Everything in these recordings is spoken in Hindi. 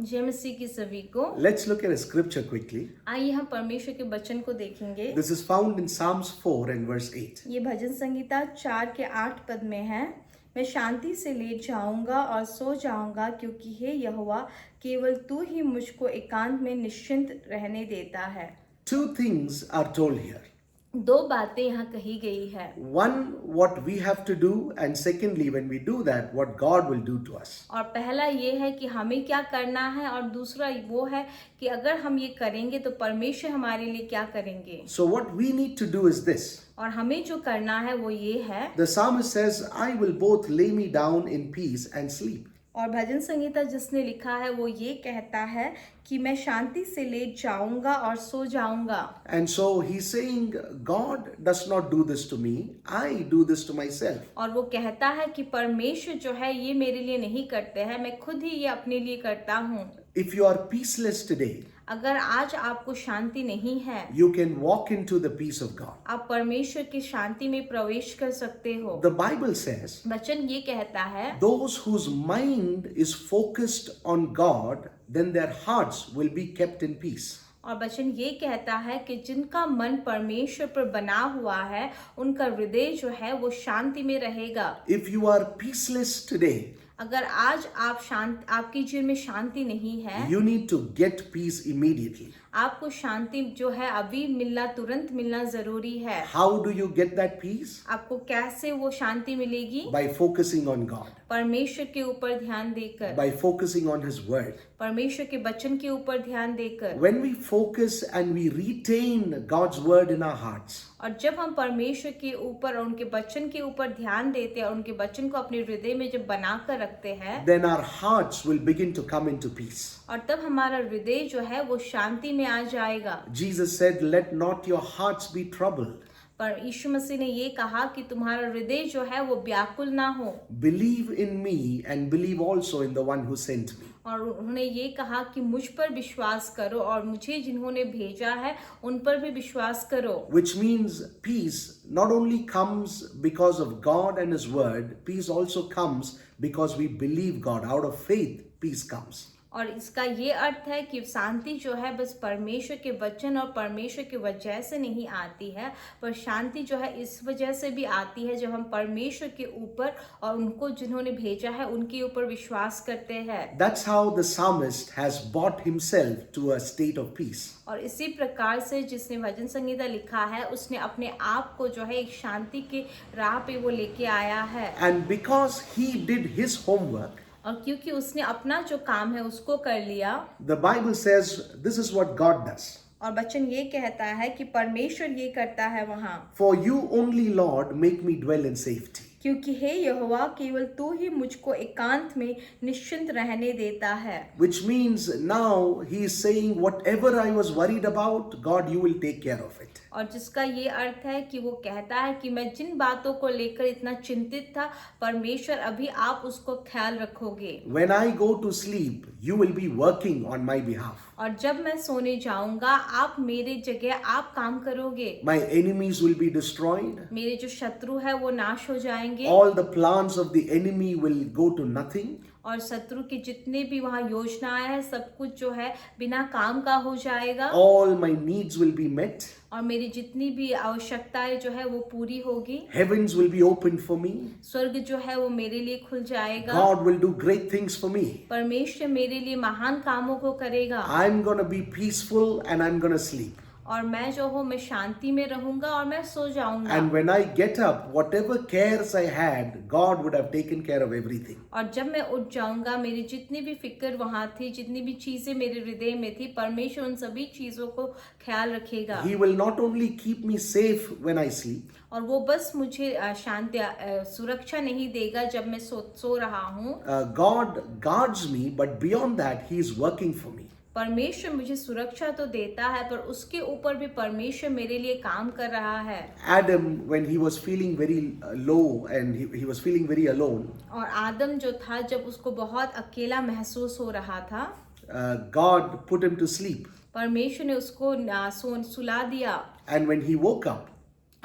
जय मसीह की सभी को। Let's look at a scripture quickly. आइए हम परमेश्वर के वचन को देखेंगे। This is found in Psalms 4 and verse 8. ये भजन संगीता 4 के 8 पद में है। मैं शांति से लेट जाऊंगा और सो जाऊंगा, क्योंकि हे यहोवा, केवल तू ही मुझको एकांत में निश्चिंत रहने देता है। Two things are told here. दो बातें यहाँ कही गई है। One, what we have to do, and secondly, when we do that, what God will do to us. और पहला ये है कि हमें क्या करना है, और दूसरा वो है कि अगर हम ये करेंगे तो परमेश्वर हमारे लिए क्या करेंगे। So what we need to do is this. और हमें जो करना है वो ये है। The psalmist says, I will both lay me down in peace and sleep. और भजन संगीता जिसने लिखा है वो ये कहता है कि मैं शांति से लेट जाऊंगा और सो जाऊंगा। And so he's saying, God does not do this to me, I do this to myself. और वो कहता है कि परमेश्वर जो है ये मेरे लिए नहीं करते हैं, मैं खुद ही ये अपने लिए करता हूँ। If you are peaceless today, अगर आज आपको शांति नहीं है, you can walk into the peace of God. आप परमेश्वर की शांति में प्रवेश कर सकते हो। The Bible says, वचन ये कहता है, those whose mind is focused on God, then their hearts will be kept in peace. और वचन ये कहता है कि जिनका मन परमेश्वर पर बना हुआ है, उनका हृदय जो है वो शांति में रहेगा। If you are peaceless today, अगर आज आपकी जीवन में शांति नहीं है, you need to get peace immediately. आपको शांति जो है अभी मिलना, तुरंत मिलना जरूरी है। How do you get that peace? आपको कैसे वो शांति मिलेगी? By focusing on God, परमेश्वर के ऊपर ध्यान देकर, by focusing on His Word. परमेश्वर के वचन के ऊपर ध्यान देकर। When we focus and we retain God's Word in our hearts, और जब हम परमेश्वर के ऊपर और उनके वचन के ऊपर ध्यान देते हैं और उनके वचन को अपने हृदय में जब बना कर रखते हैं, then our hearts will begin to come into peace. और तब हमारा हृदय जो है वो शांति में आ जाएगा। Jesus said, let not your hearts be troubled. पर यीशु मसीह ने ये कहा कि तुम्हारा हृदय जो है वो व्याकुल ना हो। Believe in me and believe also in the one who sent me. और उन्होंने ये कहा कि मुझ पर विश्वास करो और मुझे जिन्होंने भेजा है उन पर भी विश्वास करो। Which means peace not only comes because of God and His Word, peace also comes because we believe God. Out of faith, peace comes. और इसका ये अर्थ है कि शांति जो है बस परमेश्वर के वचन और परमेश्वर की वजह से नहीं आती है, पर शांति जो है इस वजह से भी आती है जब हम परमेश्वर के ऊपर और उनको जिन्होंने भेजा है उनके ऊपर विश्वास करते हैं। That's how the psalmist has brought himself to a state of peace. और इसी प्रकार से जिसने भजन संगीता लिखा है उसने अपने आप को जो है एक शांति के राह पे वो लेके आया है। And because he did his homework, और क्योंकि उसने अपना जो काम है उसको कर लिया, the Bible says this is what God does. और वचन ये कहता है कि परमेश्वर ये करता है वहाँ, For you only, Lord, make me dwell in safety. क्योंकि हे यहोवा, केवल तू ही मुझको एकांत में निश्चिंत रहने देता है। Which means now he is saying, whatever I was worried about, God, you will take care of it. और जिसका ये अर्थ है कि वो कहता है कि मैं जिन बातों को लेकर इतना चिंतित था, परमेश्वर अभी आप उसको ख्याल रखोगे। When I go to sleep, you will be working on my behalf. और जब मैं सोने जाऊंगा, आप मेरे जगह आप काम करोगे। My enemies will be destroyed. मेरे जो शत्रु है वो नाश हो जाएंगे। All the plans of the enemy will go to nothing. और शत्रु की जितने भी वहाँ योजनाएं हैं सब कुछ जो है बिना काम का हो जाएगा। All my needs will be met. और मेरी जितनी भी आवश्यकताएं जो है वो पूरी होगी। Heavens will be opened for me. स्वर्ग जो है वो मेरे लिए खुल जाएगा। God will do great things for me. परमेश्वर मेरे लिए महान कामों को करेगा। I'm going to be peaceful and I'm going to sleep. और मैं जो हूँ मैं शांति में रहूंगा और मैं सो जाऊंगा। And when I get up, whatever cares I had, God would have taken care of everything. और जब मैं उठ जाऊंगा, मेरी जितनी भी फिक्र वहाँ थी, जितनी भी चीजें मेरे हृदय में थी, परमेश्वर उन सभी चीजों को ख्याल रखेगा। He will not only keep me safe when I sleep, और वो बस मुझे शांति सुरक्षा नहीं देगा जब मैं सो रहा हूँ। God guards me, but beyond that, He is working for me. परमेश्वर मुझे सुरक्षा तो देता है, पर उसके ऊपर भी परमेश्वर मेरे लिए काम कर रहा है। Adam, when he was feeling very low and he was feeling very alone, और आदम जो था जब उसको बहुत अकेला महसूस हो रहा था, God put him to sleep. परमेश्वर ने उसको सुला दिया। And when he woke up,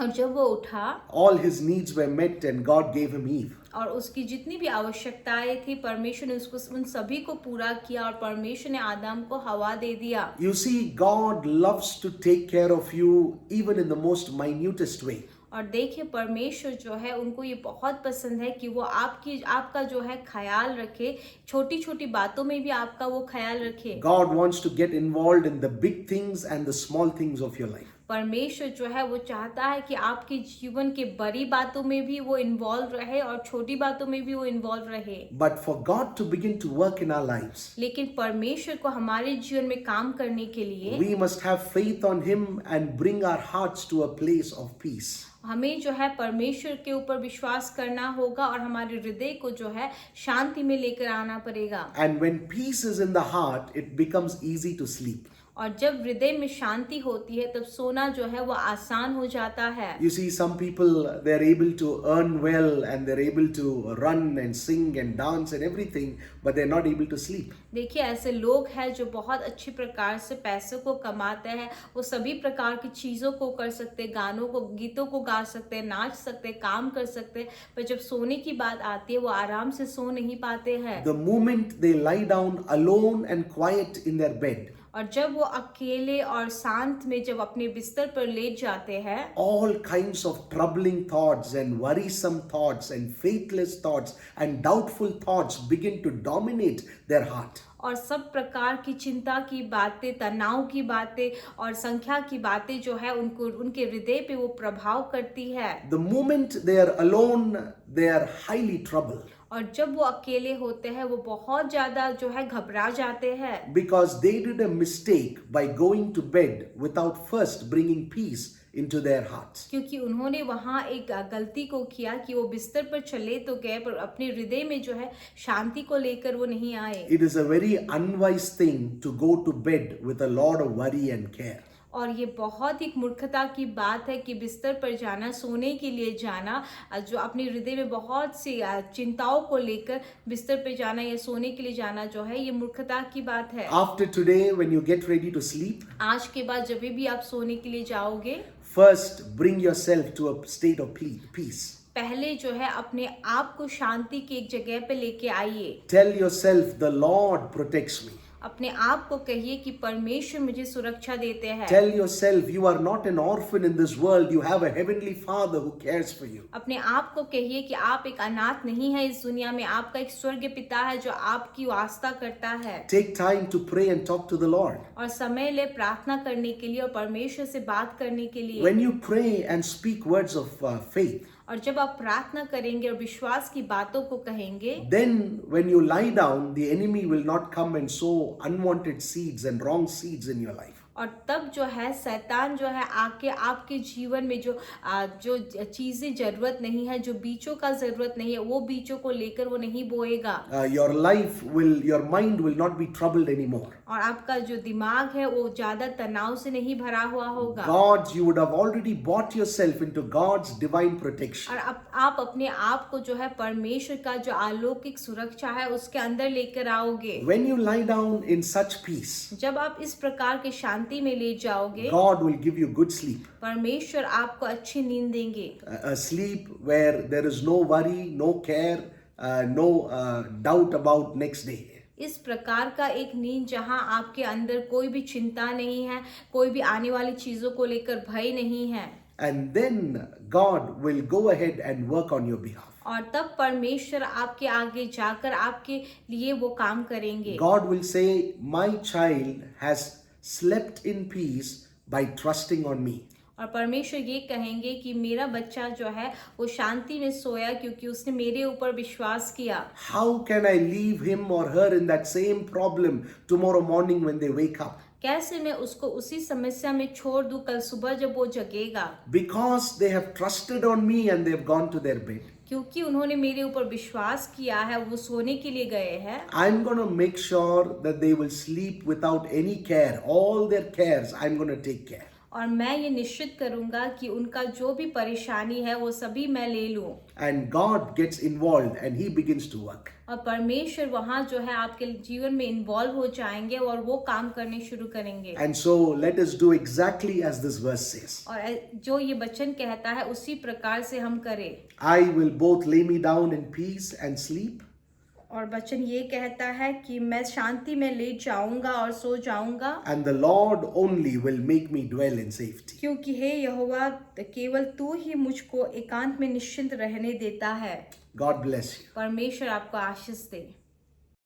और जब वो उठा all his needs were met and God gave him Eve. और उसकी जितनी भी आवश्यकताएं थी परमेश्वर ने उसको उन सभी को पूरा किया और परमेश्वर ने आदम को हवा दे दिया। You see, God loves to take care of you even in the most minutest way. और देखिए परमेश्वर जो है उनको ये बहुत पसंद है कि वो आपका जो है ख्याल रखे, छोटी छोटी बातों में भी आपका वो ख्याल रखे। God wants to get involved in the big things and the small things of your life. परमेश्वर जो है वो चाहता है कि आपके जीवन के बड़ी बातों में भी वो इन्वॉल्व रहे और छोटी बातों में भी वो इन्वॉल्व रहे। But for God to begin to work in our lives, लेकिन परमेश्वर को हमारे जीवन में काम करने के लिए we must have faith on Him and bring our hearts to a place of peace. हमें जो है परमेश्वर के ऊपर विश्वास करना होगा और हमारे हृदय को जो है शांति में लेकर आना पड़ेगा। And when peace is in the heart, it becomes easy to sleep. और जब हृदय में शांति होती है तब सोना जो है वो आसान हो जाता है। You see, some people, they're able to earn well and they're able to run and sing and dance and everything, but they're not able to sleep. देखिए ऐसे लोग हैं जो बहुत अच्छी प्रकार से पैसों को कमाते हैं, वो सभी प्रकार की चीज़ों को कर सकते हैं, गानों को गीतों को गा सकते हैं, नाच सकते हैं, काम कर सकते हैं, पर जब सोने की बात आती है वो आराम से सो नहीं पाते हैं। The moment they lie down alone and quiet in their bed, और जब वो अकेले और शांत में जब अपने बिस्तर पर लेट जाते हैं, all kinds of troubling thoughts and worrisome thoughts and faithless thoughts and doubtful thoughts begin to dominate their heart. और सब प्रकार की चिंता की बातें, तनाव की बातें और संख्या की बातें जो है उनको उनके हृदय पे वो प्रभाव करती है। The moment they are alone, they are highly troubled. और जब वो अकेले होते हैं वो बहुत ज्यादा जो है घबरा जाते हैं, Because they did a mistake by going to bed without first bringing peace into their hearts. क्योंकि उन्होंने वहाँ एक गलती को किया कि वो बिस्तर पर चले तो गए पर अपने हृदय में जो है शांति को लेकर वो नहीं आए। It is a very unwise thing to go to bed with a lot of worry and care. और ये बहुत ही मूर्खता की बात है कि बिस्तर पर जाना, सोने के लिए जाना, जो अपने हृदय में बहुत सी चिंताओं को लेकर बिस्तर पर जाना या सोने के लिए जाना जो है ये मूर्खता की बात है। After today, when you get ready to sleep, आज के बाद जब भी आप सोने के लिए जाओगे, first bring yourself to a state of peace. पहले जो है अपने आप को शांति की एक जगह पे लेके आइए। Tell yourself, the Lord protects me. अपने आप को कहिए कि परमेश्वर मुझे सुरक्षा देते हैं। Tell yourself, you are not an orphan in this world. You have a heavenly Father who cares for you. अपने आप को कहिए कि आप एक अनाथ नहीं है इस दुनिया में, आपका एक स्वर्गीय पिता है जो आपकी वास्ता करता है। Take time to pray and talk to the Lord. और समय ले प्रार्थना करने के लिए और परमेश्वर से बात करने के लिए। When you pray and speak words of faith, और जब आप प्रार्थना करेंगे और विश्वास की बातों को कहेंगे, then when you lie down, the enemy will not come and sow unwanted seeds and wrong seeds in your life. और तब जो है शैतान जो है आके आपके जीवन में जो चीजें जरूरत नहीं है, जो बीजों का जरूरत नहीं है, वो बीजों को लेकर वो नहीं बोएगा। Your mind will not be troubled anymore. और आपका जो दिमाग है वो ज्यादा तनाव से नहीं भरा हुआ होगा। You would have already bought yourself into God's divine protection. और आप अपने आप को जो है परमेश्वर का जो अलौकिक सुरक्षा है उसके अंदर लेकर आओगे। When you lie down in such peace, जब आप इस प्रकार के शांति में ले जाओगे, God will give you good sleep. परमेश्वर आपको अच्छी नींद देंगे। A sleep where there is no worry, no care, no doubt about next day. इस प्रकार का एक नींद जहां आपके अंदर कोई भी चिंता नहीं है, कोई भी आने वाली चीजों को लेकर भय नहीं है। And then God will go ahead and work on your behalf. और तब परमेश्वर आपके आगे जाकर आपके लिए वो काम करेंगे। God will say, my child has slept in peace by trusting on me. और परमेश्वर ये कहेंगे कि मेरा बच्चा जो है वो शांति में सोया क्योंकि उसने मेरे ऊपर विश्वास किया। How can I leave him or her in that same problem tomorrow morning when they wake up? कैसे मैं उसको उसी समस्या में छोड़ दूं कल सुबह जब वो जगेगा? Because they have trusted on me and they have gone to their bed. क्योंकि उन्होंने मेरे ऊपर विश्वास किया है, वो सोने के लिए गए हैं। I'm going to make sure that they will sleep without any care. All their cares, I'm going to take care. और मैं ये निश्चित करूंगा कि उनका जो भी परेशानी है वो सभी मैं ले लूं। And God gets involved and He begins to work. और परमेश्वर वहाँ जो है आपके जीवन में इन्वॉल्व हो जाएंगे और वो काम करने शुरू करेंगे। And so let us do exactly as this verse says. और जो ये वचन कहता है उसी प्रकार से हम करें। I will both lay me down in peace and sleep, और वचन ये कहता है कि मैं शांति में ले जाऊंगा और सो जाऊंगा, and the Lord only will make me dwell in safety. क्योंकि हे यहोवा केवल तू ही मुझको एकांत में निश्चिंत रहने देता है। God bless you. परमेश्वर आपको आशीष दे।